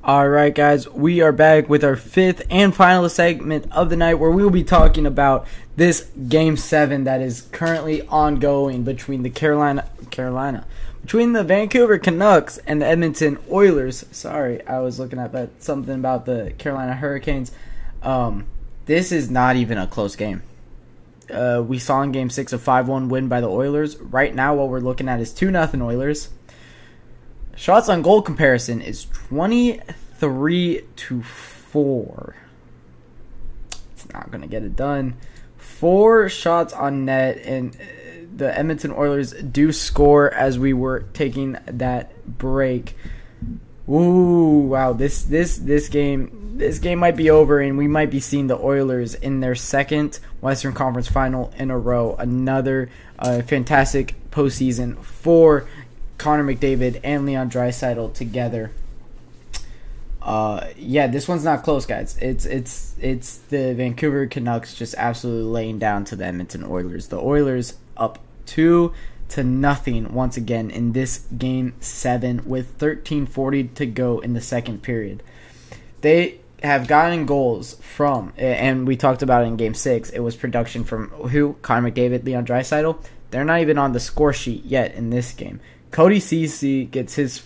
Alright guys, we are back with our fifth and final segment of the night where we will be talking about this Game 7 that is currently ongoing between between the Vancouver Canucks and the Edmonton Oilers. Sorry, I was looking at something about the Carolina Hurricanes. This is not even a close game. We saw in Game 6 a 5-1 win by the Oilers. Right now what we're looking at is 2-0 Oilers. Shots on goal comparison is 23-4. It's not going to get it done. 4 shots on net, and the Edmonton Oilers do score as we were taking that break. Ooh, wow, this game might be over, and we might be seeing the Oilers in their second Western Conference final in a row. Another fantastic postseason for Connor McDavid and Leon Draisaitl together. Yeah, this one's not close, guys. It's the Vancouver Canucks just absolutely laying down to the Edmonton Oilers. The Oilers up 2-0 once again in this Game 7 with 13:40 to go in the second period. They have gotten goals from, and we talked about it in Game 6, it was production from who? Connor McDavid, Leon Draisaitl. They're not even on the score sheet yet in this game. Cody Ceci gets his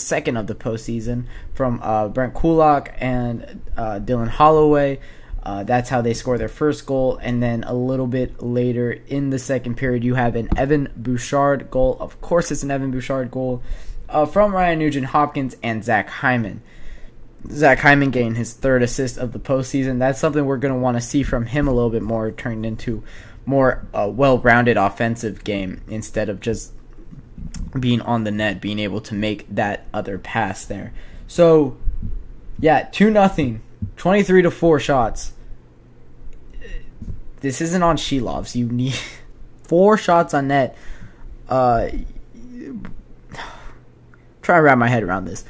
second of the postseason from Brent Kulak and Dylan Holloway. That's how they score their first goal. And then a little bit later in the second period, you have an Evan Bouchard goal. Of course, it's an Evan Bouchard goal from Ryan Nugent-Hopkins and Zach Hyman. Zach Hyman gained his third assist of the postseason. That's something we're going to want to see from him a little bit more, turned into more well-rounded offensive game instead of just being on the net, being able to make that other pass there. So, yeah, 2-0, 23-4 shots. This isn't on Shelovs. You need 4 shots on net. Try to wrap my head around this.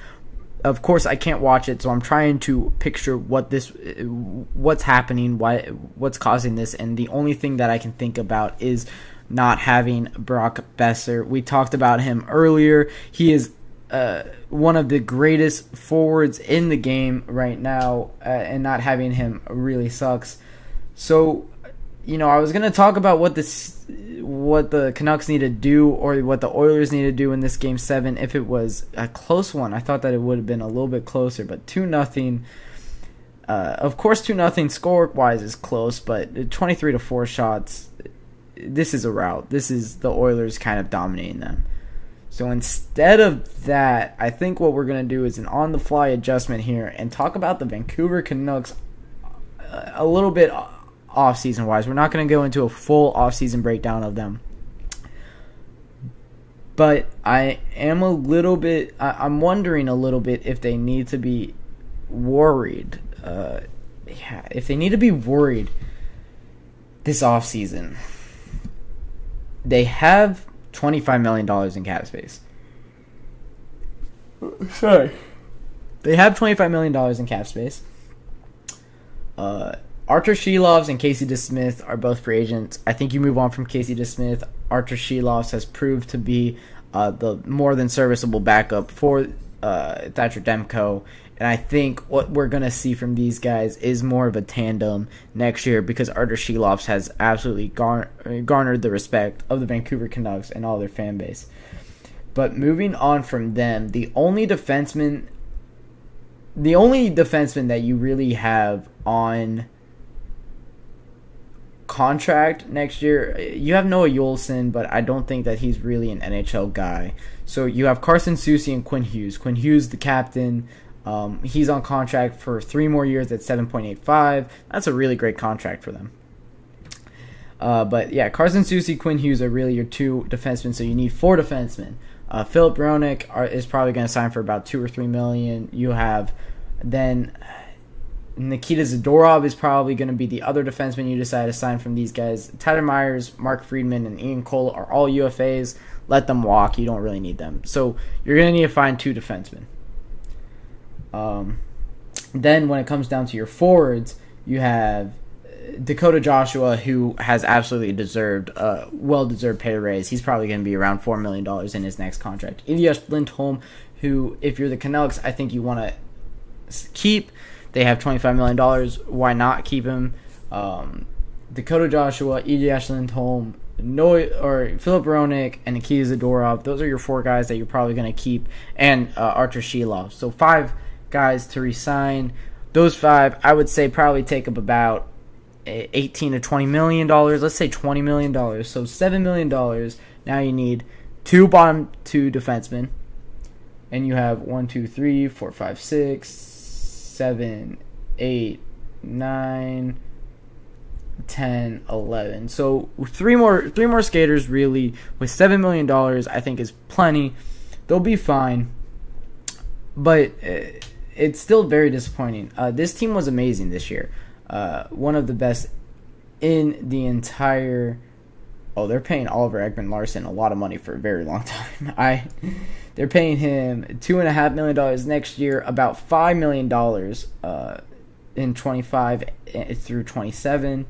Of course, I can't watch it, so I'm trying to picture what's happening, what's causing this, and the only thing that I can think about is not having Brock Besser. We talked about him earlier. He is one of the greatest forwards in the game right now, and not having him really sucks. So, I was going to talk about what the Canucks need to do, or what the Oilers need to do in this Game 7 if it was a close one. I thought that it would have been a little bit closer, but 2-0. Of course, 2-0 score-wise is close, but 23-4 shots, this is a rout. This is the Oilers kind of dominating them. So instead of that, I think what we're going to do is an on-the-fly adjustment here and talk about the Vancouver Canucks a little bit off-season wise. We're not going to go into a full off-season breakdown of them. But I am I'm wondering a little bit if they need to be worried. If they need to be worried this off-season. They have $25 million in cap space. Sorry. They have $25 million in cap space. Artur Shelovs and Casey DeSmith are both free agents. I think you move on from Casey DeSmith. Artur Shelovs has proved to be the more than serviceable backup for Thatcher Demko. And I think what we're going to see from these guys is more of a tandem next year, because Artur Shelovs has absolutely garnered the respect of the Vancouver Canucks and all their fan base. But moving on from them, the only defenseman that you really have on contract next year, you have Noah Juulsen, but I don't think that he's really an NHL guy. So you have Carson Soucy and Quinn Hughes. Quinn Hughes, the captain. He's on contract for 3 more years at $7.85. That's a really great contract for them. But yeah, Carson Soucy, Quinn Hughes are really your 2 defensemen, so you need 4 defensemen. Philip Bronik is probably going to sign for about $2 or $3 million. You have then Nikita Zadorov is probably going to be the other defenseman you decide to sign from these guys. Tyler Myers, Mark Friedman, and Ian Cole are all UFAs. Let them walk. You don't really need them. So you're going to need to find 2 defensemen. Then when it comes down to your forwards, you have Dakota Joshua, who has absolutely well-deserved pay raise. He's probably going to be around $4 million in his next contract. Elias Lindholm, who, if you're the Canucks, I think you want to keep. They have $25 million. Why not keep him? Dakota Joshua, Elias Lindholm, Philip Roenick, and Nikita Zadorov. Those are your 4 guys that you're probably going to keep, and Artur Shilov. So 5 guys to resign. Those 5, I would say, probably take up about $18 to $20 million. Let's say $20 million. So $7 million. Now you need 2 bottom 2 defensemen, and you have 1, 2, 3, 4, 5, 6, 7, 8, 9, 10, 11. So three more skaters really with $7 million I think is plenty. They'll be fine, but it's still very disappointing. This team was amazing this year. One of the best in the entire... Oh, they're paying Oliver Ekman-Larsson a lot of money for a very long time. They're paying him $2.5 million next year, about $5 million in 25 through 27.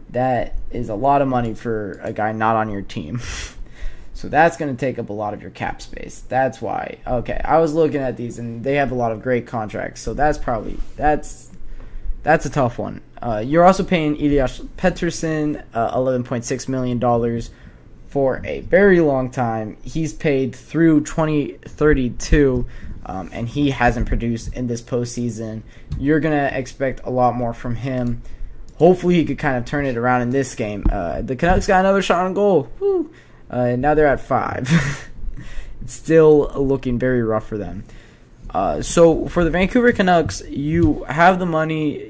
That is a lot of money for a guy not on your team. So that's going to take up a lot of your cap space. That's why. Okay, I was looking at these, and they have a lot of great contracts. So that's a tough one. You're also paying Elias Pettersson $11.6 million for a very long time. He's paid through 2032, and he hasn't produced in this postseason. You're going to expect a lot more from him. Hopefully he could kind of turn it around in this game. The Canucks got another shot on goal. Woo. Now they're at 5. It's still looking very rough for them. So for the Vancouver Canucks, you have the money.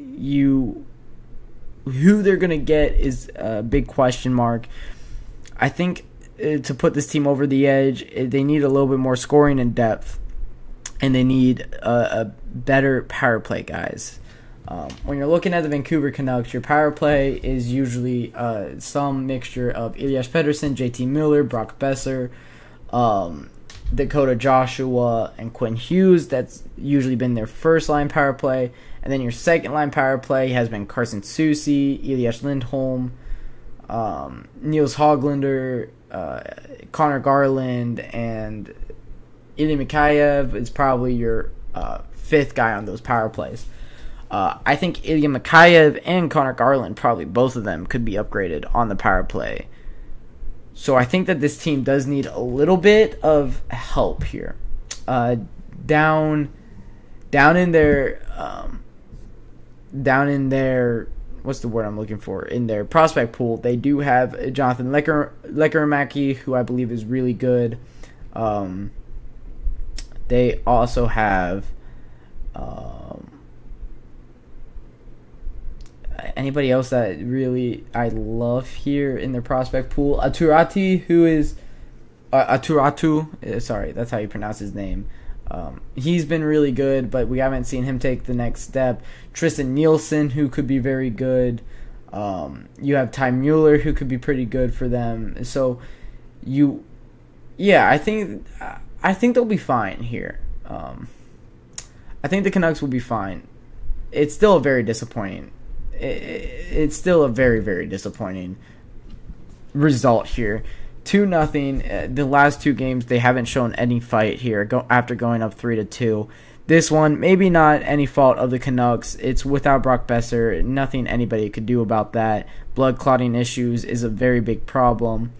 Who they're going to get is a big question mark. I think to put this team over the edge, they need a little bit more scoring and depth, and they need a better power play, guys. When you're looking at the Vancouver Canucks, your power play is usually some mixture of Elias Pettersson, JT Miller, Brock Besser, Dakota Joshua, and Quinn Hughes. That's usually been their first line power play. And then your second line power play has been Carson Soucy, Elias Lindholm, Niels Höglander, Connor Garland, and Ilya Mikheyev is probably your 5th guy on those power plays. I think Ilya Mikheyev and Connor Garland, probably both of them, could be upgraded on the power play. So I think that this team does need a little bit of help here. Down in their what's the word I'm looking for? In their prospect pool, they do have Jonathan Lekkerimäki, who I believe is really good. They also have anybody else that really I love here in their prospect pool? Aturatu, sorry, that's how you pronounce his name. He's been really good, but we haven't seen him take the next step. Tristan Nielsen, who could be very good. You have Ty Mueller, who could be pretty good for them. So, I think they'll be fine here. I think the Canucks will be fine. It's still a very disappointing. It's still a very, very disappointing result here. 2-0. The last 2 games, they haven't shown any fight here after going up 3-2. This one, maybe not any fault of the Canucks. It's without Brock Besser. Nothing anybody could do about that. Blood clotting issues is a very big problem.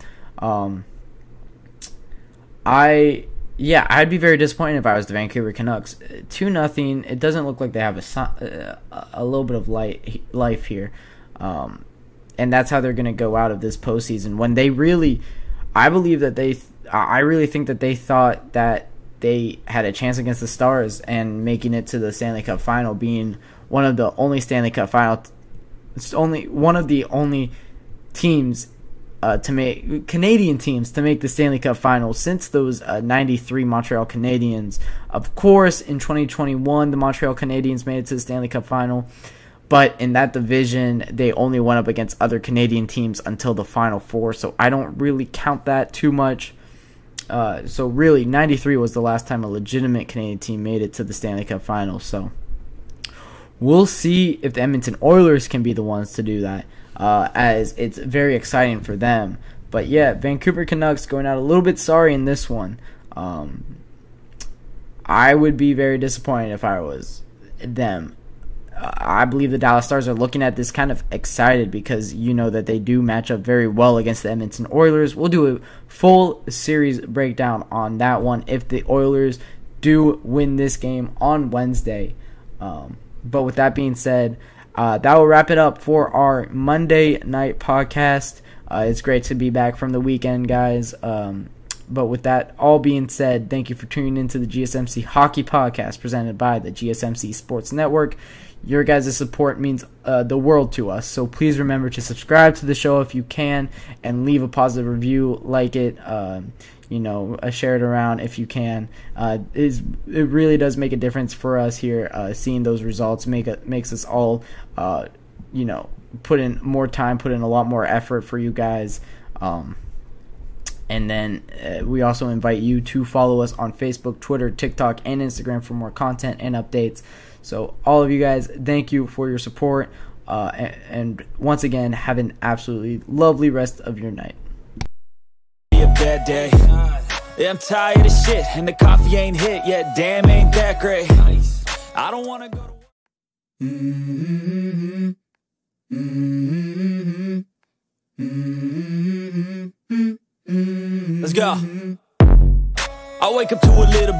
I'd be very disappointed if I was the Vancouver Canucks. 2-0. It doesn't look like they have a little bit of life here. And that's how they're going to go out of this postseason. When they really... I really think that they thought that they had a chance against the Stars and making it to the Stanley Cup Final, being one of the only Stanley Cup Final. It's only one of the only teams Canadian teams to make the Stanley Cup Final since those 93 Montreal Canadiens. Of course, in 2021, the Montreal Canadiens made it to the Stanley Cup Final. But in that division, they only went up against other Canadian teams until the Final Four, so I don't really count that too much. So really, 93 was the last time a legitimate Canadian team made it to the Stanley Cup Final. So we'll see if the Edmonton Oilers can be the ones to do that, as it's very exciting for them. But yeah, Vancouver Canucks going out a little bit sorry in this one. I would be very disappointed if I was them. I believe the Dallas Stars are looking at this kind of excited because you know that they do match up very well against the Edmonton Oilers. We'll do a full series breakdown on that one if the Oilers do win this game on Wednesday. But with that being said, that will wrap it up for our Monday night podcast. It's great to be back from the weekend, guys. But with that all being said, thank you for tuning into the GSMC Hockey Podcast presented by the GSMC Sports Network. Your guys' support means the world to us, so please remember to subscribe to the show if you can and leave a positive review, like it, share it around if you can. It really does make a difference for us here. Seeing those results makes us all, put in more time, put in a lot more effort for you guys. And then we also invite you to follow us on Facebook, Twitter, TikTok, and Instagram for more content and updates. So all of you guys, thank you for your support. And once again, have an absolutely lovely rest of your night. A bad day. Yeah, I'm tired of shit, and the coffee ain't hit yet. Damn, ain't that great. I don't want to go to... Let's go. I wake up to a little